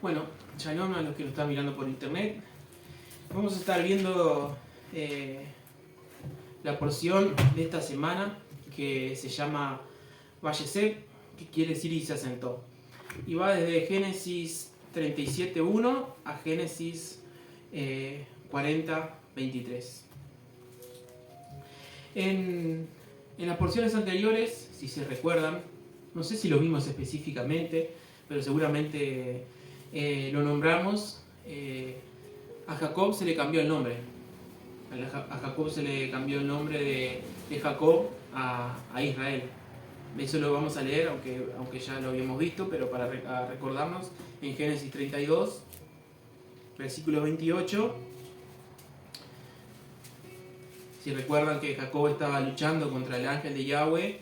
Bueno, shalom a los que nos están mirando por internet. Vamos a estar viendo la porción de esta semana que se llama Vallesé, que quiere decir y se asentó. Y va desde Génesis 37.1 a Génesis 40.23. En las porciones anteriores, si se recuerdan, no sé si lo vimos específicamente, pero seguramente lo nombramos. A Jacob se le cambió el nombre. A Jacob se le cambió el nombre de Jacob a Israel. Eso lo vamos a leer, aunque ya lo habíamos visto, pero para recordarnos, en Génesis 32, versículo 28. Si recuerdan que Jacob estaba luchando contra el ángel de Yahweh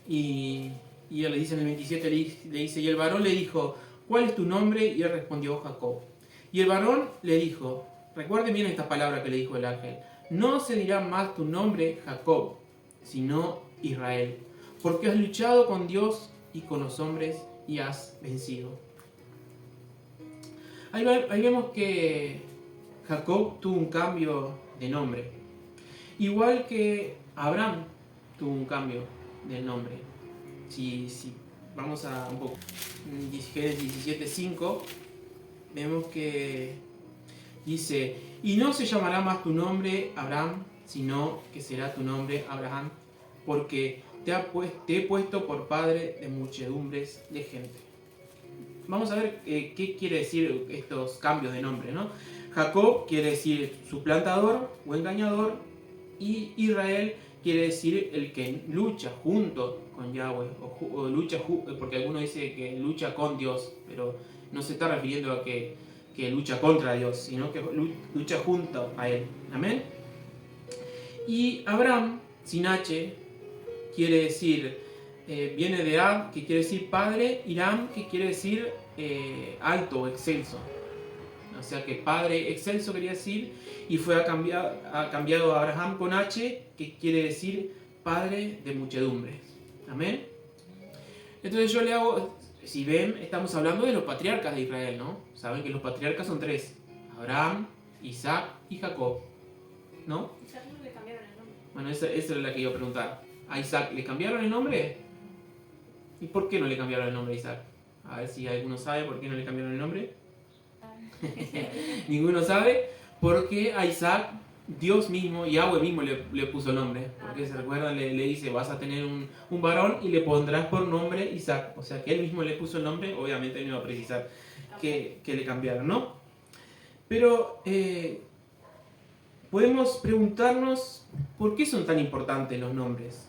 y él le dice en el 27, le dice, y el varón le dijo, ¿cuál es tu nombre? Y él respondió, Jacob. Y el varón le dijo, recuerden bien esta palabra que le dijo el ángel, no se dirá más tu nombre Jacob, sino Israel, porque has luchado con Dios y con los hombres y has vencido. Ahí vemos que Jacob tuvo un cambio de nombre, igual que Abraham tuvo un cambio de nombre. Si vamos a un poco, Génesis 17.5, vemos que dice, y no se llamará más tu nombre Abraham, sino que será tu nombre Abraham, porque te he puesto por padre de muchedumbres de gente. Vamos a ver qué quiere decir estos cambios de nombre, ¿no? Jacob quiere decir suplantador o engañador, y Israel quiere decir el que lucha junto con Yahweh, o lucha, porque algunos dicen que lucha con Dios, pero no se está refiriendo a que lucha contra Dios, sino que lucha junto a Él. Amén. Y Abraham, sin H, quiere decir, viene de Ab, que quiere decir padre, y Ram, que quiere decir alto o excelso. O sea que padre excelso quería decir, y ha cambiado a Abraham con H, que quiere decir padre de muchedumbres. Amén. Entonces yo le hago, si ven, estamos hablando de los patriarcas de Israel, ¿no? Saben que los patriarcas son tres: Abraham, Isaac y Jacob, ¿no? Isaac no le cambiaron el nombre. Bueno, esa era la que iba a preguntar. ¿A Isaac le cambiaron el nombre? ¿Y por qué no le cambiaron el nombre a Isaac? A ver si alguno sabe por qué no le cambiaron el nombre. Ninguno sabe. Porque a Isaac Dios mismo, Yahweh mismo le puso nombre. Porque se recuerdan, le dice, vas a tener un varón y le pondrás por nombre Isaac. O sea que él mismo le puso el nombre. Obviamente no iba a precisar que le cambiaron, ¿no? Pero podemos preguntarnos por qué son tan importantes los nombres.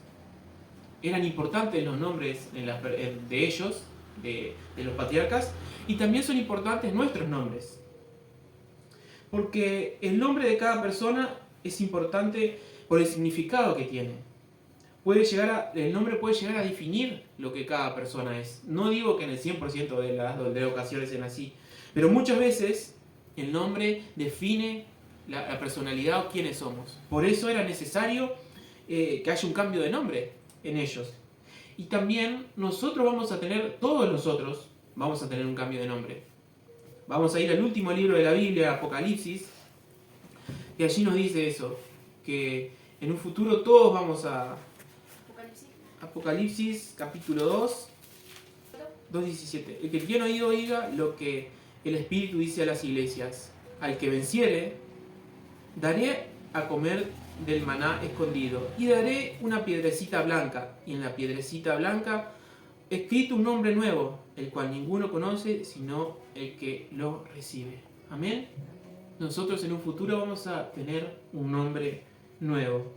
Eran importantes los nombres de ellos, de los patriarcas, y también son importantes nuestros nombres. Porque el nombre de cada persona es importante por el significado que tiene. El nombre puede llegar a definir lo que cada persona es. No digo que en el 100% de las ocasiones sean así, pero muchas veces el nombre define la personalidad o quiénes somos. Por eso era necesario que haya un cambio de nombre en ellos. Y también todos nosotros vamos a tener un cambio de nombre. Vamos a ir al último libro de la Biblia, Apocalipsis, y allí nos dice eso, que en un futuro todos vamos a... Apocalipsis capítulo 2, 2.17. El que tiene oído oiga lo que el Espíritu dice a las iglesias. Al que venciere, daré a comer del maná escondido, y daré una piedrecita blanca, y en la piedrecita blanca escrito un nombre nuevo, el cual ninguno conoce sino el que lo recibe. Amén. Nosotros en un futuro vamos a tener un nombre nuevo.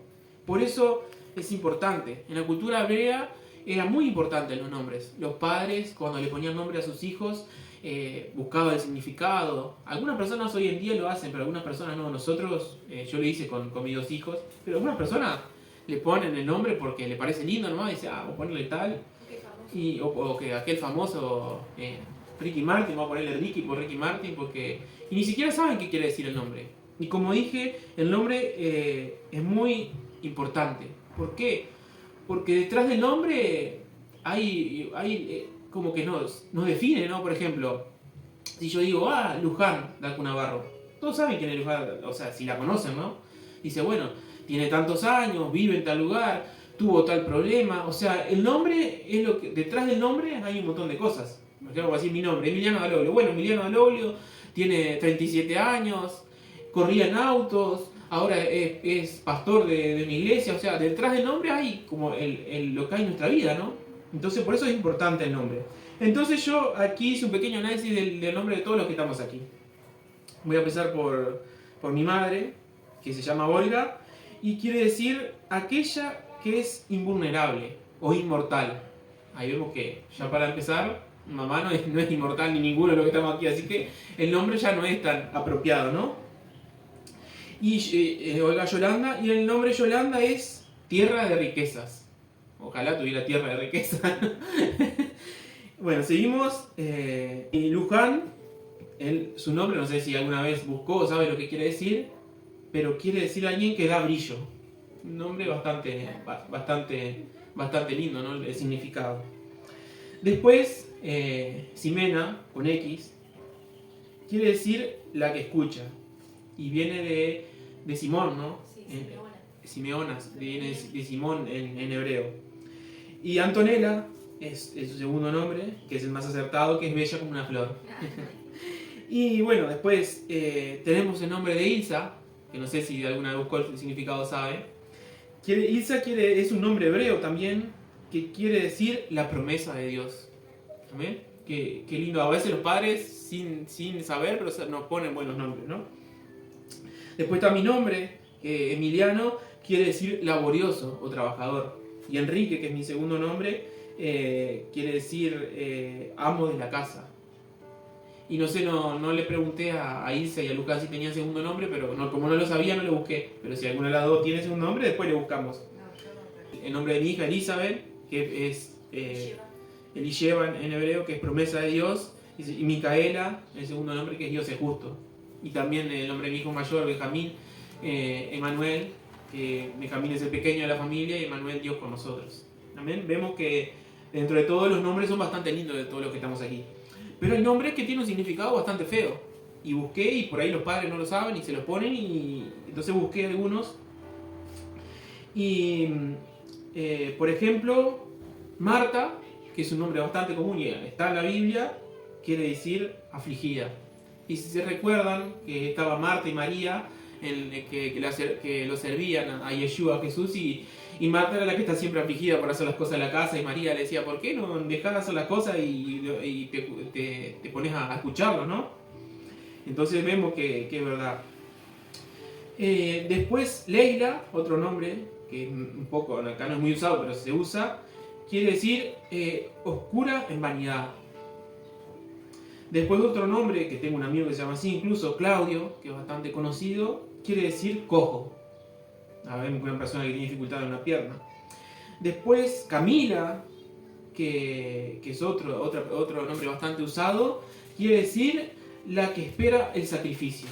Por eso es importante. En la cultura hebrea era muy importante los nombres. Los padres, cuando le ponían nombre a sus hijos, buscaban el significado. Algunas personas hoy en día lo hacen, pero algunas personas no. Nosotros, yo lo hice con mis dos hijos, pero algunas personas le ponen el nombre porque le parece lindo nomás, y dice, vamos a ponerle tal. O que aquel famoso Ricky Martin, vamos a ponerle Ricky por Ricky Martin, y ni siquiera saben qué quiere decir el nombre. Y como dije, el nombre es muy importante. ¿Por qué? Porque detrás del nombre hay como que nos define, ¿no? Por ejemplo, Si yo digo, Luján Dacu Navarro, todos saben quién es Luján, o sea, si la conocen, ¿no? Dice, bueno, tiene tantos años, vive en tal lugar, tuvo tal problema, o sea, el nombre es lo que, detrás del nombre hay un montón de cosas. Por ejemplo, voy a decir mi nombre, Emiliano Daloglio. Bueno, Emiliano Daloglio tiene 37 años, corría en autos, ahora es pastor de una iglesia, o sea, detrás del nombre hay como lo que hay en nuestra vida, ¿no? Entonces, por eso es importante el nombre. Entonces yo aquí hice un pequeño análisis del nombre de todos los que estamos aquí. Voy a empezar por mi madre, que se llama Olga, y quiere decir aquella que es invulnerable o inmortal. Ahí vemos que, ya para empezar, mamá no es inmortal ni ninguno de los que estamos aquí, así que el nombre ya no es tan apropiado, ¿no? Y Olga Yolanda, y el nombre Yolanda es tierra de riquezas. Ojalá tuviera tierra de riqueza. Bueno, seguimos. Y Luján, su nombre, no sé si alguna vez buscó o sabe lo que quiere decir, pero quiere decir alguien que da brillo. Un nombre bastante lindo, ¿no? El significado. Después, Ximena, con X, quiere decir la que escucha. Y viene de Simón, ¿no? Sí, Simeonas, viene de Simón en hebreo. Y Antonella es su segundo nombre, que es el más acertado, que es bella como una flor. Y bueno, después tenemos el nombre de Ilsa, que no sé si alguna vez buscó el significado, sabe. Ilsa es un nombre hebreo también, que quiere decir la promesa de Dios. ¿Amén? Qué lindo. A veces los padres, sin saber, pero nos ponen buenos nombres, ¿no? Después está mi nombre, que Emiliano quiere decir laborioso o trabajador. Y Enrique, que es mi segundo nombre, quiere decir amo de la casa. Y no sé, no le pregunté a Ilse y a Lucas si tenían segundo nombre, pero como no lo sabía, no le busqué. Pero si alguna de las dos tiene segundo nombre, después le buscamos. El nombre de mi hija, Elizabeth, que es Elisheva en hebreo, que es promesa de Dios. Y Micaela, el segundo nombre, que es Dios es justo. Y también el nombre de mi hijo mayor, Benjamín, Emanuel, que Benjamín es el pequeño de la familia y Emanuel, Dios con nosotros. Amén. Vemos que dentro de todos los nombres son bastante lindos de todos los que estamos aquí. Pero hay nombres que tienen un significado bastante feo. Y busqué, y por ahí los padres no lo saben y se los ponen, y entonces busqué algunos. Y, por ejemplo, Marta, que es un nombre bastante común y está en la Biblia, quiere decir afligida. Y si se recuerdan que estaba Marta y María, que lo servían a Yeshua, a Jesús, y Marta era la que está siempre afligida por hacer las cosas en la casa, y María le decía, ¿por qué no dejas de hacer las cosas y te pones a escucharlo, ¿no? Entonces vemos que es verdad. Después Leila, otro nombre, que un poco acá no es muy usado, pero se usa, quiere decir oscura en vanidad. Después otro nombre, que tengo un amigo que se llama así, incluso Claudio, que es bastante conocido, quiere decir cojo. A ver, una persona que tiene dificultad en una pierna. Después Camila, que es otro nombre bastante usado, quiere decir la que espera el sacrificio.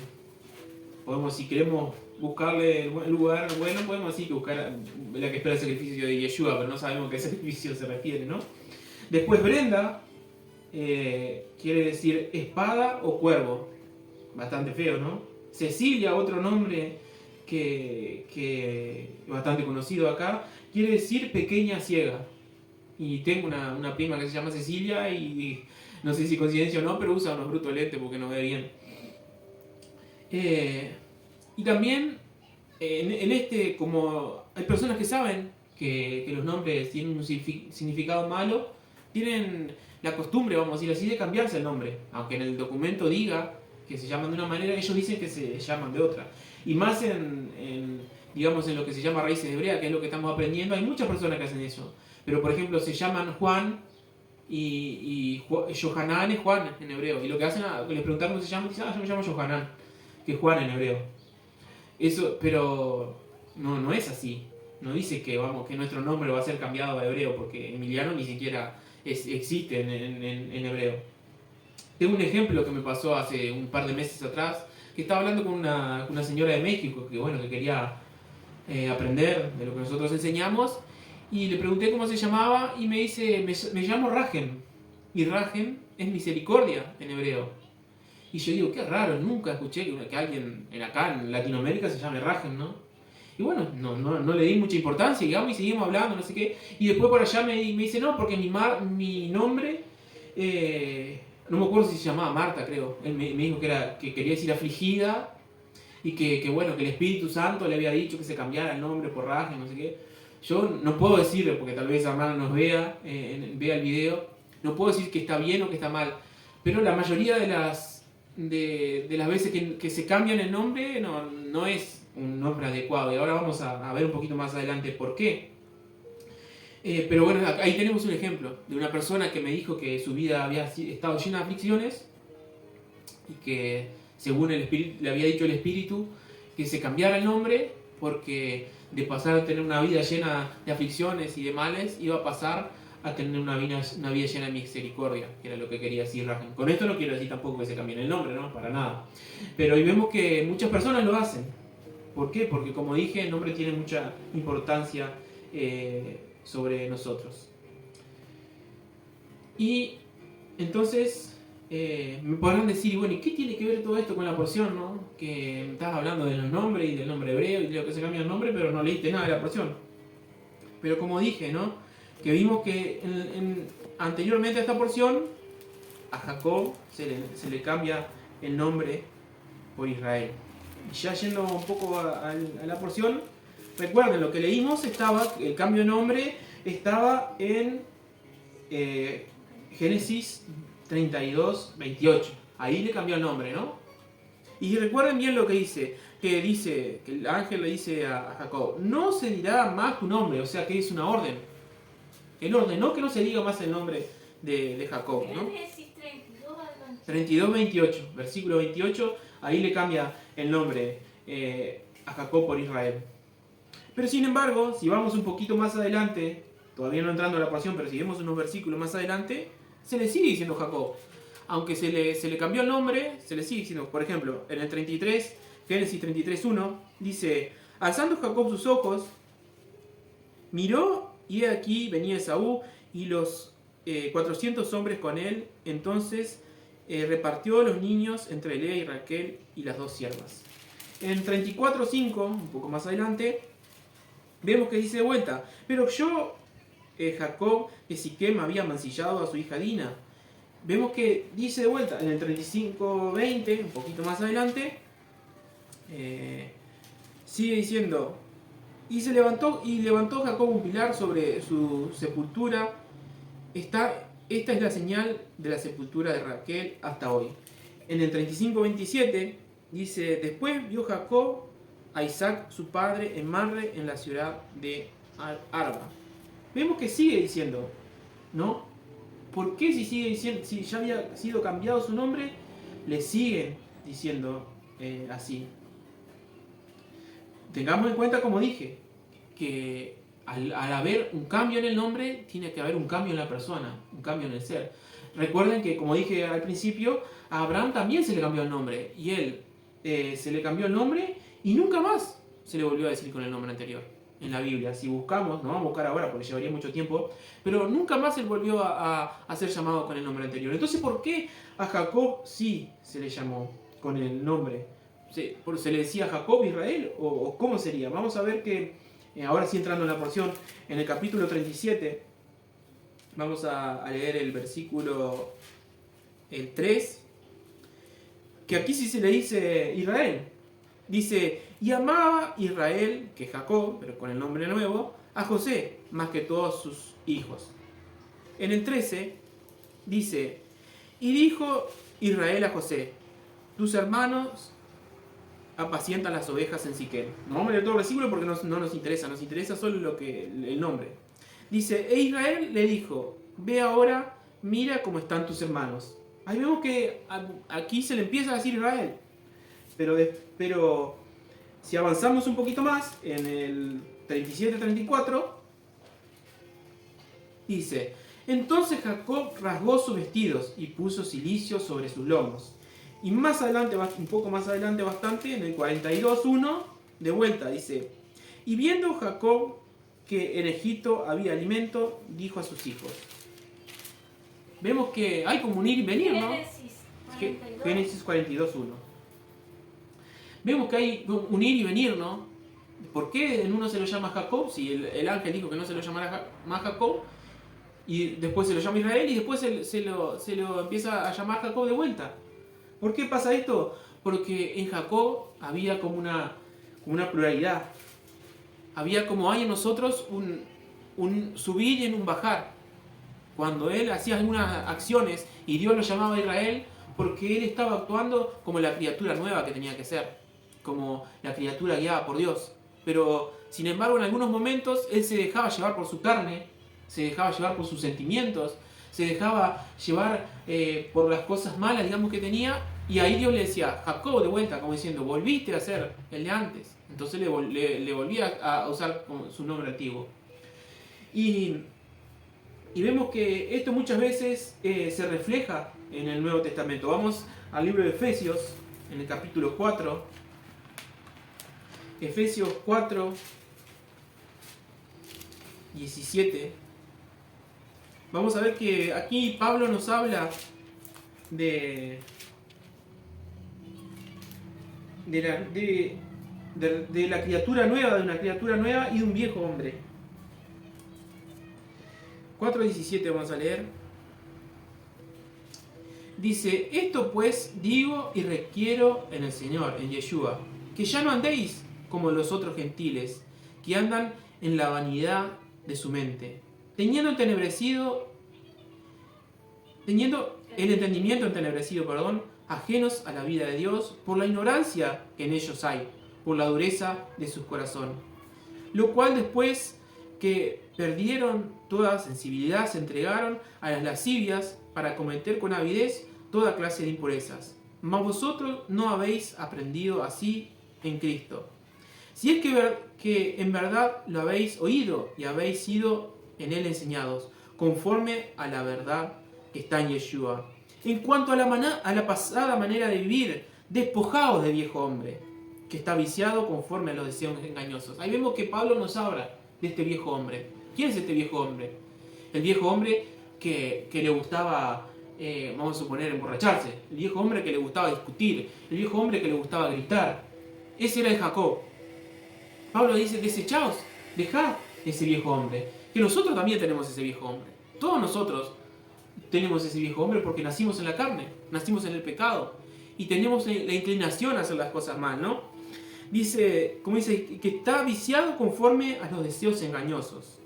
Podemos, si queremos buscarle el lugar bueno, podemos decir que buscar la que espera el sacrificio de Yeshua, pero no sabemos a qué sacrificio se refiere, ¿no? Después Brenda, quiere decir espada o cuervo. Bastante feo, ¿no? Cecilia, otro nombre que es bastante conocido acá, quiere decir pequeña ciega. Y tengo una prima que se llama Cecilia y no sé si coincidencia o no, pero usa unos brutos lentes porque no ve bien. Y también en como hay personas que saben que los nombres tienen un significado malo, tienen la costumbre, vamos a decir así, de cambiarse el nombre. Aunque en el documento diga que se llaman de una manera, ellos dicen que se llaman de otra. Y más digamos, en lo que se llama raíces hebreas, que es lo que estamos aprendiendo, hay muchas personas que hacen eso. Pero, por ejemplo, se llaman Juan y Yohanan es Juan en hebreo. Y lo que hacen, les preguntan cómo se llaman, dicen, yo me llamo Yohanan, que es Juan en hebreo. Eso, pero no es así. No dice que nuestro nombre va a ser cambiado a hebreo, porque Emiliano ni siquiera existe en hebreo. Tengo un ejemplo que me pasó hace un par de meses atrás, que estaba hablando con una señora de México que quería aprender de lo que nosotros enseñamos, y le pregunté cómo se llamaba y me dice, me llamo Rahem, y Rahem es misericordia en hebreo. Y yo digo, qué raro, nunca escuché que alguien acá en Latinoamérica se llame Rahem, ¿no? Y bueno, no le di mucha importancia, digamos, y seguimos hablando, no sé qué. Y después por allá me dice, no, porque mi nombre, no me acuerdo si se llamaba Marta, creo. Él me dijo que quería decir afligida, y bueno, que el Espíritu Santo le había dicho que se cambiara el nombre por Rahem, no sé qué. Yo no puedo decirle, porque tal vez hermano nos vea el video, no puedo decir que está bien o que está mal, pero la mayoría de las veces que se cambian el nombre no es un nombre adecuado, y ahora vamos a ver un poquito más adelante por qué. Pero bueno, ahí tenemos un ejemplo de una persona que me dijo que su vida había estado llena de aflicciones y que según el Espíritu, le había dicho el Espíritu que se cambiara el nombre porque de pasar a tener una vida llena de aflicciones y de males iba a pasar a tener una vida llena de misericordia, que era lo que quería decir Rahem. Con esto no quiero decir tampoco que se cambie el nombre, ¿no? Para nada. Pero hoy vemos que muchas personas lo hacen. ¿Por qué? Porque como dije, el nombre tiene mucha importancia sobre nosotros. Y entonces me podrán decir, bueno, ¿y qué tiene que ver todo esto con la porción, no? Que estás hablando de los nombres y del nombre hebreo y de lo que se cambia el nombre, pero no leíste nada de la porción. Pero como dije, ¿no? Que vimos que anteriormente a esta porción, a Jacob se le cambia el nombre por Israel. Y ya yendo un poco a la porción, recuerden lo que leímos, el cambio de nombre estaba en Génesis 32, 28. Ahí le cambió el nombre, ¿no? Y recuerden bien lo que dice que el ángel le dice a Jacob, no se dirá más tu nombre, o sea que es una orden. El ordenó que no se diga más el nombre de Jacob, ¿no? 32, 28, versículo 28, ahí le cambia el nombre a Jacob por Israel. Pero sin embargo, si vamos un poquito más adelante, todavía no entrando a la porción, pero si vemos unos versículos más adelante, se le sigue diciendo Jacob. Aunque se le cambió el nombre, se le sigue diciendo. Por ejemplo, en el 33, Génesis 33:1, dice, alzando Jacob sus ojos, miró y he aquí venía Esaú y los 400 hombres con él. Entonces repartió los niños entre Lea y Raquel y las dos siervas. En 34:5, un poco más adelante, vemos que dice de vuelta, pero yo, Jacob, de Siquem había mancillado a su hija Dina. Vemos que dice de vuelta, en el 35:20, un poquito más adelante, sigue diciendo, y levantó Jacob un pilar sobre su sepultura. Esta es la señal de la sepultura de Raquel hasta hoy. En el 35:27 dice, después vio Jacob a Isaac su padre en Mamre, en la ciudad de Arba. Vemos que sigue diciendo, ¿no? ¿Por qué si sigue diciendo, si ya había sido cambiado su nombre, le sigue diciendo así? Tengamos en cuenta, como dije, que al haber un cambio en el nombre, tiene que haber un cambio en la persona, un cambio en el ser. Recuerden que, como dije al principio, a Abraham también se le cambió el nombre, y él se le cambió el nombre y nunca más se le volvió a decir con el nombre anterior en la Biblia. Si buscamos, no vamos a buscar ahora porque llevaría mucho tiempo, pero nunca más él volvió a ser llamado con el nombre anterior. Entonces, ¿por qué a Jacob sí se le llamó con el nombre? ¿Se le decía Jacob Israel o cómo sería? Vamos a ver que ahora sí, entrando en la porción, en el capítulo 37, vamos a leer el versículo 3, que aquí sí se le dice Israel. Dice, y amaba Israel, que es Jacob, pero con el nombre nuevo, a José, más que todos sus hijos. En el 13 dice, y dijo Israel a José, tus hermanos apacientan las ovejas en Siquem. No vamos a leer todo el versículo porque no nos interesa solo el nombre. Dice, e Israel le dijo, ve ahora, mira cómo están tus hermanos. Ahí vemos que aquí se le empieza a decir Israel. Pero si avanzamos un poquito más, en el 37-34, dice, entonces Jacob rasgó sus vestidos y puso cilicio sobre sus lomos. Y más adelante, un poco más adelante bastante, en el 42:1, de vuelta, dice, y viendo Jacob que en Egipto había alimento, dijo a sus hijos. Vemos que hay como un ir y venir, ¿no? Génesis 42:1. Vemos que hay un ir y venir, ¿no? ¿Por qué en uno se lo llama Jacob? Si el ángel dijo que no se lo llamara más Jacob, y después se lo llama Israel, y después se lo empieza a llamar Jacob de vuelta. ¿Por qué pasa esto? Porque en Jacob había como una pluralidad. Había como hay en nosotros un subir y en un bajar. Cuando él hacía algunas acciones y Dios lo llamaba a Israel, porque él estaba actuando como la criatura nueva que tenía que ser, como la criatura guiada por Dios. Pero, sin embargo, en algunos momentos él se dejaba llevar por su carne, se dejaba llevar por sus sentimientos, se dejaba llevar por las cosas malas, digamos, que tenía, y ahí Dios le decía, Jacob, de vuelta, como diciendo, volviste a ser el de antes. Entonces le volvía a usar como su nombre antiguo. Y vemos que esto muchas veces se refleja en el Nuevo Testamento. Vamos al libro de Efesios, en el capítulo 4. Efesios 4, 17. Vamos a ver que aquí Pablo nos habla de la criatura nueva, de una criatura nueva y de un viejo hombre. 4:17 vamos a leer. Dice, esto pues digo y requiero en el Señor, en Yeshua, que ya no andéis como los otros gentiles, que andan en la vanidad de su mente, teniendo el entendimiento entenebrecido, ajenos a la vida de Dios, por la ignorancia que en ellos hay, por la dureza de su corazón. Lo cual después que perdieron toda sensibilidad, se entregaron a las lascivias para cometer con avidez toda clase de impurezas. Mas vosotros no habéis aprendido así en Cristo. Si es que en verdad lo habéis oído y habéis sido en él enseñados, conforme a la verdad que está en Yeshua. En cuanto a la pasada manera de vivir, despojaos del viejo hombre, que está viciado conforme a los deseos engañosos. Ahí vemos que Pablo nos habla de este viejo hombre. ¿Quién es este viejo hombre? El viejo hombre que le gustaba, vamos a suponer, emborracharse. El viejo hombre que le gustaba discutir. El viejo hombre que le gustaba gritar. Ese era el Jacob. Pablo dice, desechaos, dejad ese viejo hombre. Que nosotros también tenemos ese viejo hombre. Todos nosotros tenemos ese viejo hombre porque nacimos en la carne, nacimos en el pecado. Y tenemos la inclinación a hacer las cosas mal, ¿no? Dice, como dice, que está viciado conforme a los deseos engañosos.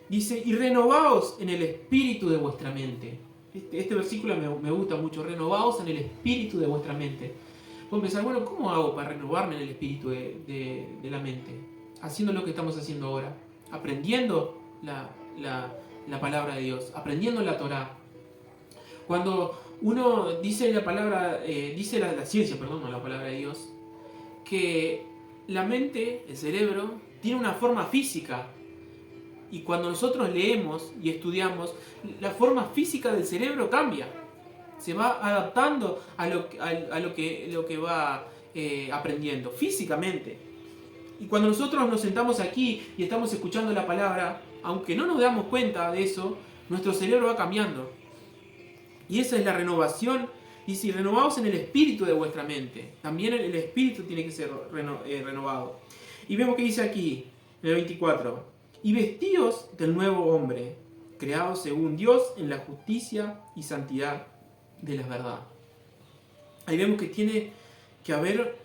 Dice, y renovaos en el espíritu de vuestra mente. Este versículo me gusta mucho, renovaos en el espíritu de vuestra mente. Puedo pensar, bueno, ¿cómo hago para renovarme en el espíritu de la mente? Haciendo lo que estamos haciendo ahora, aprendiendo la palabra de Dios, aprendiendo la Torá. Cuando uno dice la palabra, dice la ciencia, no la palabra de Dios, que la mente, el cerebro, tiene una forma física. Y cuando nosotros leemos y estudiamos, la forma física del cerebro cambia. Se va adaptando a lo que va aprendiendo, físicamente. Y cuando nosotros nos sentamos aquí y estamos escuchando la palabra, aunque no nos damos cuenta de eso, nuestro cerebro va cambiando. Y esa es la renovación. Y si renovaos en el espíritu de vuestra mente, también el espíritu tiene que ser renovado. Y vemos que dice aquí, en el 24, y vestíos del nuevo hombre, creado según Dios en la justicia y santidad de la verdad. Ahí vemos que tiene que haber,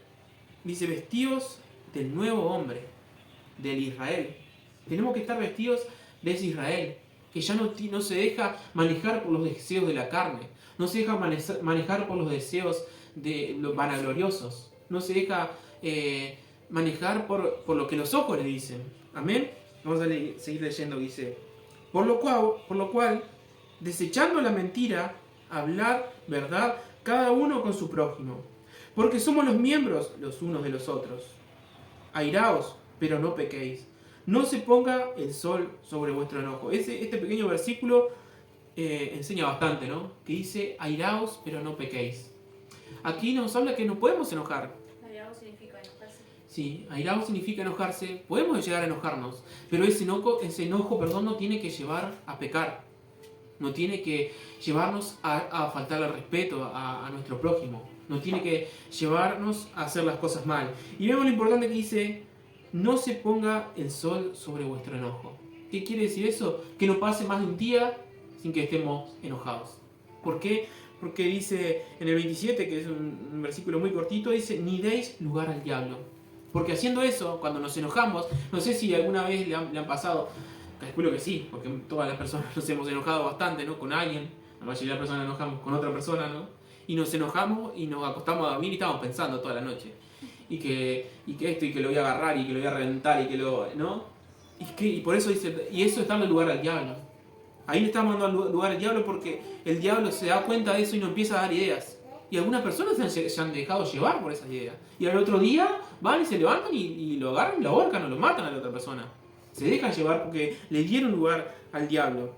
dice, vestidos del nuevo hombre, del Israel. Tenemos que estar vestidos de ese Israel, que ya no se deja manejar por los deseos de la carne, no se deja manejar por los deseos de los vanagloriosos, no se deja manejar por lo que los ojos le dicen. Amén. Vamos a seguir leyendo, dice, por lo cual, desechando la mentira, hablar verdad, cada uno con su prójimo, porque somos los miembros los unos de los otros. Airaos, pero no pequéis. No se ponga el sol sobre vuestro enojo. Este pequeño versículo enseña bastante, ¿no? Que dice, airaos, pero no pequéis. Aquí nos habla que no podemos enojar. Airaos significa enojarse. Sí, airaos significa enojarse. Podemos llegar a enojarnos, pero ese enojo, no tiene que llevar a pecar. no tiene que llevarnos a faltarle al respeto a nuestro prójimo, no tiene que llevarnos a hacer las cosas mal. Y vemos lo importante que dice, no se ponga el sol sobre vuestro enojo. ¿Qué quiere decir eso? Que no pase más de un día sin que estemos enojados. ¿Por qué? Porque dice en el 27, que es un versículo muy cortito, dice, ni deis lugar al diablo. Porque haciendo eso, cuando nos enojamos, no sé si alguna vez le han pasado, calculo que sí, porque todas las personas nos hemos enojado bastante, ¿no? Con alguien, la mayoría de las personas nos enojamos con otra persona, ¿no? Y nos enojamos y nos acostamos a dormir y estamos pensando toda la noche. Y que esto, y que lo voy a agarrar, y que lo voy a reventar, y que lo... ¿no? Y por eso dice, y eso es darle lugar al diablo. Ahí le estamos dando lugar al diablo porque el diablo se da cuenta de eso y nos empieza a dar ideas. Y algunas personas se han dejado llevar por esas ideas. Y al otro día van y se levantan y lo agarran, lo ahorcan o lo matan a la otra persona. Se dejan llevar porque le dieron lugar al diablo.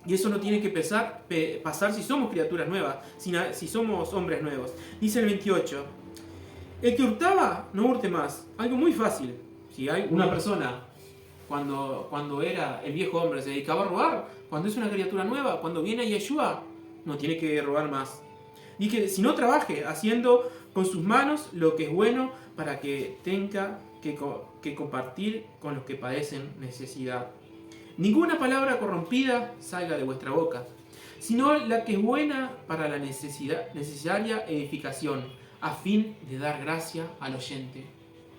Y eso no tiene que pasar si somos criaturas nuevas, si somos hombres nuevos. Dice el 28, el que hurtaba, no hurte más. Algo muy fácil. Si hay una persona, cuando era el viejo hombre, se dedicaba a robar, cuando es una criatura nueva, cuando viene a Yeshua, no tiene que robar más. Y que si no trabaje haciendo con sus manos lo que es bueno para que tenga que compartir con los que padecen necesidad. Ninguna palabra corrompida salga de vuestra boca, sino la que es buena para la necesaria edificación, a fin de dar gracia al oyente.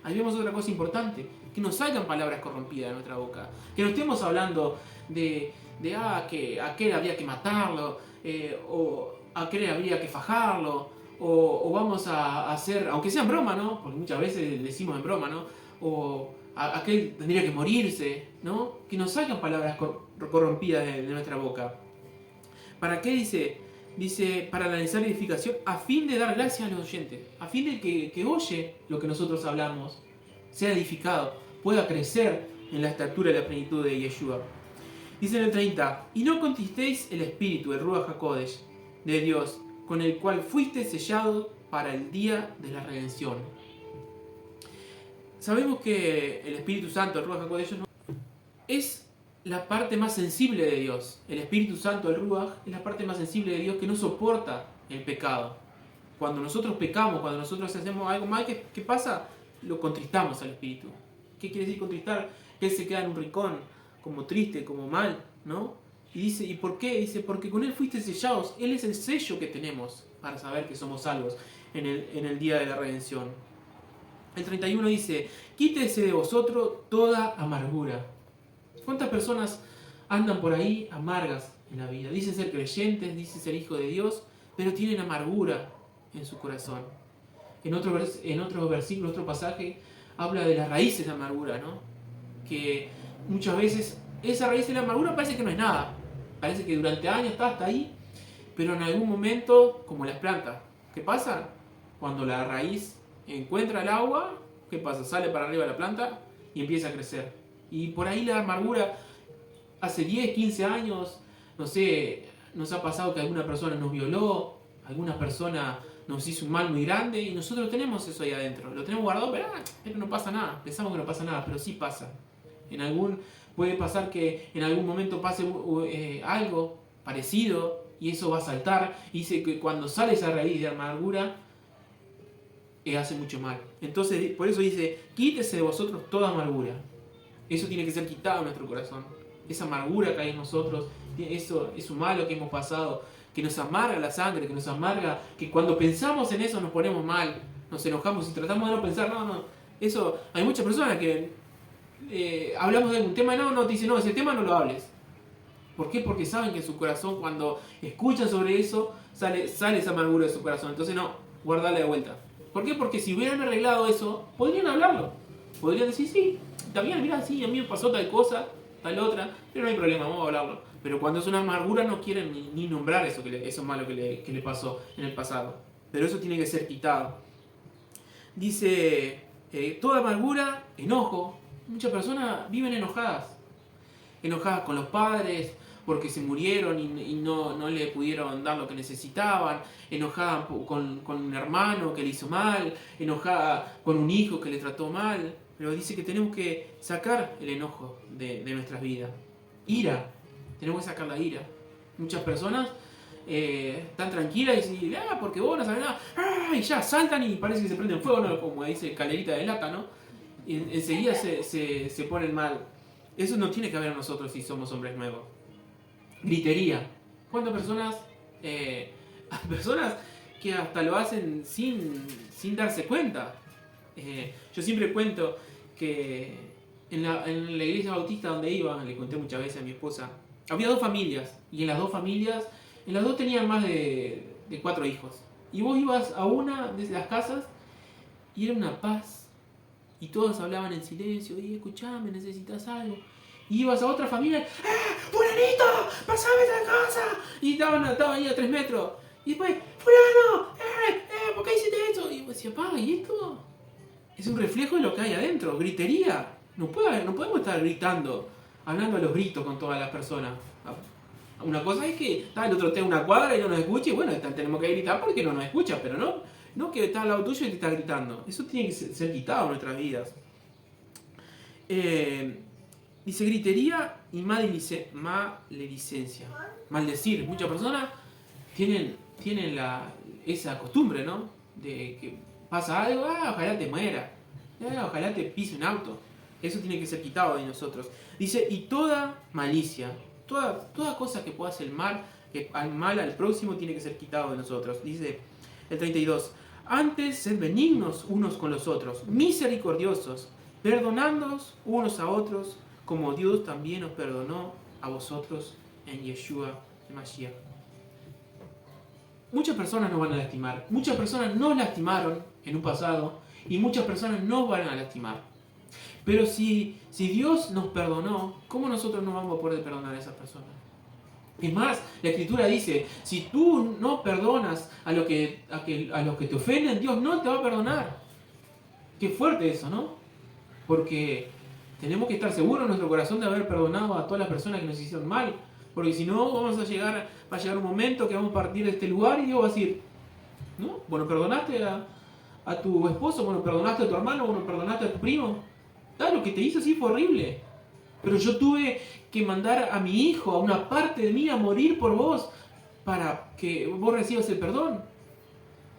Ahí vemos otra cosa importante, que no salgan palabras corrompidas de nuestra boca, que no estemos hablando que a aquel habría que matarlo, o a aquel habría que fajarlo, o vamos a hacer, aunque sea en broma, ¿no? Porque muchas veces decimos en broma, ¿no? O aquel tendría que morirse, ¿no? Que no salgan palabras corrompidas de nuestra boca. ¿Para qué dice? Dice, para la necesaria edificación, a fin de dar gracia a los oyentes, a fin de que oye lo que nosotros hablamos, sea edificado, pueda crecer en la estatura y la plenitud de Yeshua. Dice en el 30, y no contristéis el espíritu, el Ruach HaKodesh, de Dios, con el cual fuiste sellado para el día de la redención. Sabemos que el Espíritu Santo, el Ruach HaKodesh, es la parte más sensible de Dios. El Espíritu Santo, el Ruach, es la parte más sensible de Dios que no soporta el pecado. Cuando nosotros pecamos, cuando nosotros hacemos algo mal, ¿qué pasa? Lo contristamos al Espíritu. ¿Qué quiere decir contristar? Él se queda en un rincón, como triste, como mal, ¿no? Y dice, ¿y por qué? Dice, porque con Él fuiste sellados. Él es el sello que tenemos para saber que somos salvos en el día de la redención. El 31 dice, quítese de vosotros toda amargura. ¿Cuántas personas andan por ahí amargas en la vida? Dicen ser creyentes, dicen ser hijos de Dios, pero tienen amargura en su corazón. En otro versículo, otro pasaje, habla de las raíces de amargura, ¿no? Que muchas veces esa raíz de la amargura parece que no es nada. Parece que durante años está hasta ahí, pero en algún momento, como las plantas, ¿qué pasa? Cuando la raíz encuentra el agua, ¿qué pasa? Sale para arriba de la planta y empieza a crecer. Y por ahí la amargura, hace 10, 15 años, no sé, nos ha pasado que alguna persona nos violó, alguna persona nos hizo un mal muy grande y nosotros tenemos eso ahí adentro. Lo tenemos guardado, pero no pasa nada. Pensamos que no pasa nada, pero sí pasa. Puede pasar que en algún momento pase algo parecido y eso va a saltar. Y dice que cuando sale esa raíz de amargura, hace mucho mal. Entonces, por eso dice, quítese de vosotros toda amargura. Eso tiene que ser quitado de nuestro corazón. Esa amargura que hay en nosotros, eso malo que hemos pasado, que nos amarga la sangre, que nos amarga, que cuando pensamos en eso nos ponemos mal, nos enojamos y tratamos de no pensar, no. Eso, hay muchas personas que hablamos de algún tema, no, te dicen, no, ese tema no lo hables. ¿Por qué? Porque saben que en su corazón, cuando escuchan sobre eso, sale esa amargura de su corazón. Entonces no, guardarla de vuelta. ¿Por qué? Porque si hubieran arreglado eso, podrían hablarlo. Podrían decir, sí, también, mira, sí, a mí me pasó tal cosa, tal otra, pero no hay problema, vamos a hablarlo. Pero cuando es una amargura no quieren ni nombrar eso malo que le pasó en el pasado. Pero eso tiene que ser quitado. Dice, toda amargura, enojo. Muchas personas viven enojadas con los padres porque se murieron y no le pudieron dar lo que necesitaban, enojada con un hermano que le hizo mal, enojada con un hijo que le trató mal. Pero dice que tenemos que sacar el enojo de nuestras vidas. Ira, tenemos que sacar la ira. Muchas personas están tranquilas y dicen, porque vos no sabés nada, y ya saltan y parece que se prenden fuego, ¿no? Como dice calerita de lata, ¿no? Y enseguida se ponen mal. Eso no tiene que haber en nosotros si somos hombres nuevos. Gritería. ¿Cuántas personas? Personas que hasta lo hacen sin darse cuenta. Yo siempre cuento que en la iglesia bautista donde iba, le conté muchas veces a mi esposa, había 2 familias, y en las dos tenían más de 4 hijos. Y vos ibas a una de las casas y era una paz, y todos hablaban en silencio, y escuchame, necesitas algo. Y ibas a otra familia, ¡fulanito! ¡Pasame a la casa! Y estaban ahí a 3 metros. Y después, ¡fulano! ¿Por qué hiciste eso? Y yo decía, ¿y esto? Es un reflejo de lo que hay adentro, gritería. No podemos estar gritando, hablando a los gritos con todas las personas. Una cosa es que el otro está en una cuadra y no nos escucha, y bueno, tenemos que gritar porque no nos escucha, pero no que está al lado tuyo y te está gritando. Eso tiene que ser quitado en nuestras vidas. Dice gritería y maledicencia. Maldecir. Muchas personas tienen esa costumbre, ¿no? De que pasa algo, ojalá te muera, ojalá te pise un auto. Eso tiene que ser quitado de nosotros. Dice, y toda malicia, toda cosa que pueda hacer mal al próximo tiene que ser quitado de nosotros. Dice el 32, antes sed benignos unos con los otros, misericordiosos, perdonándoos unos a otros, como Dios también os perdonó a vosotros en Yeshua el Mashiach. Muchas personas nos van a lastimar, muchas personas nos lastimaron en un pasado y muchas personas nos van a lastimar. Pero si Dios nos perdonó, ¿cómo nosotros no vamos a poder perdonar a esas personas? Es más, la Escritura dice, si tú no perdonas a los que te ofenden, Dios no te va a perdonar. Qué fuerte eso, ¿no? Porque tenemos que estar seguros en nuestro corazón de haber perdonado a todas las personas que nos hicieron mal. Porque si no, va a llegar un momento que vamos a partir de este lugar y Dios va a decir, ¿no? Bueno, perdonaste a tu esposo, bueno, perdonaste a tu hermano, bueno, perdonaste a tu primo. Lo que te hizo sí fue horrible. Pero yo tuve que mandar a mi hijo, a una parte de mí, a morir por vos, para que vos recibas el perdón.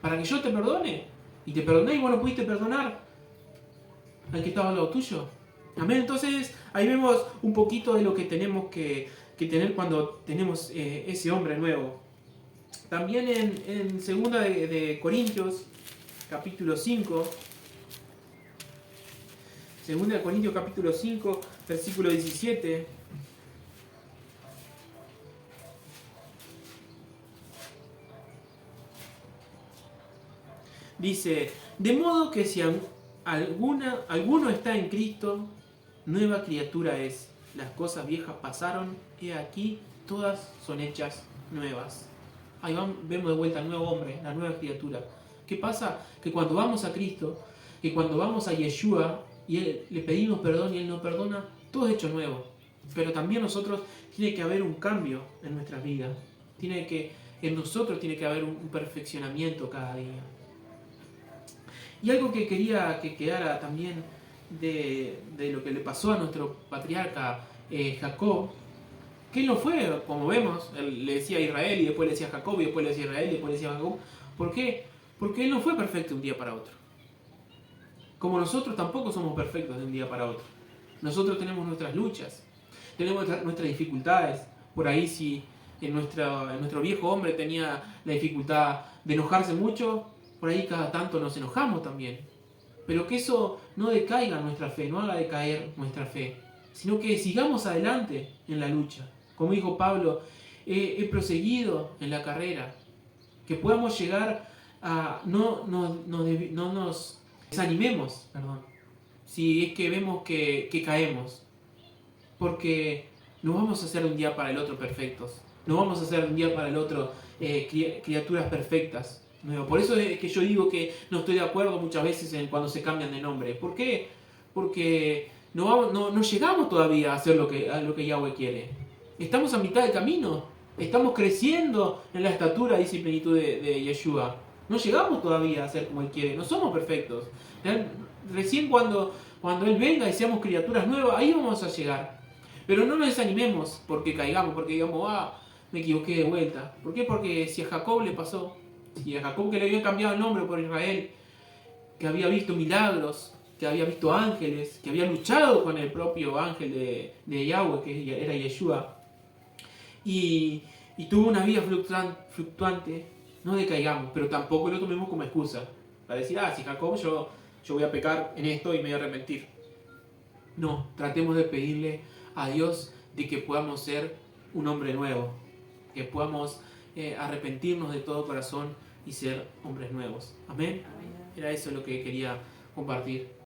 Para que yo te perdone. Y te perdoné y vos no pudiste perdonar al que estaba al lado tuyo. Amén. Entonces, ahí vemos un poquito de lo que tenemos que tener cuando tenemos ese hombre nuevo. También en 2 de Corintios, capítulo 5, 2 de Corintios capítulo 5, versículo 17. Dice, de modo que si alguno está en Cristo, nueva criatura es. Las cosas viejas pasaron, y aquí todas son hechas nuevas. Ahí vemos de vuelta al nuevo hombre, la nueva criatura. ¿Qué pasa? Que cuando vamos a Cristo, que cuando vamos a Yeshua, y le pedimos perdón y Él nos perdona, todo es hecho nuevo. Pero también nosotros tiene que haber un cambio en nuestras vidas. En nosotros tiene que haber un perfeccionamiento cada día. Y algo que quería que quedara también de lo que le pasó a nuestro patriarca Jacob, que él no fue, como vemos, él le decía a Israel y después le decía a Jacob y después le decía a Israel y después le decía a Jacob. ¿Por qué? Porque él no fue perfecto de un día para otro. Como nosotros tampoco somos perfectos de un día para otro. Nosotros tenemos nuestras luchas, tenemos nuestras dificultades. Por ahí si en nuestro viejo hombre tenía la dificultad de enojarse mucho, por ahí cada tanto nos enojamos también. Pero que eso no decaiga nuestra fe, no haga decaer nuestra fe, sino que sigamos adelante en la lucha. Como dijo Pablo, he proseguido en la carrera, que podamos llegar a no nos desanimemos, si es que vemos que caemos, porque no vamos a ser de un día para el otro perfectos, no vamos a ser de un día para el otro criaturas perfectas. Por eso es que yo digo que no estoy de acuerdo muchas veces en cuando se cambian de nombre. ¿Por qué? Porque no llegamos todavía a hacer lo que Yahweh quiere. Estamos a mitad del camino, estamos creciendo en la estatura y plenitud de Yeshua. No llegamos todavía a ser como Él quiere, no somos perfectos. Recién cuando Él venga y seamos criaturas nuevas, ahí vamos a llegar. Pero no nos desanimemos porque caigamos, porque digamos, me equivoqué de vuelta. ¿Por qué? Porque si a Jacob le pasó, si a Jacob que le habían cambiado el nombre por Israel, que había visto milagros, que había visto ángeles, que había luchado con el propio ángel de Yahweh, que era Yeshua, y tuvo una vida fluctuante, no decaigamos, pero tampoco lo tomemos como excusa para decir, si Jacob yo voy a pecar en esto y me voy a arrepentir. No, tratemos de pedirle a Dios de que podamos ser un hombre nuevo, que podamos arrepentirnos de todo corazón y ser hombres nuevos. Amén. Era eso lo que quería compartir.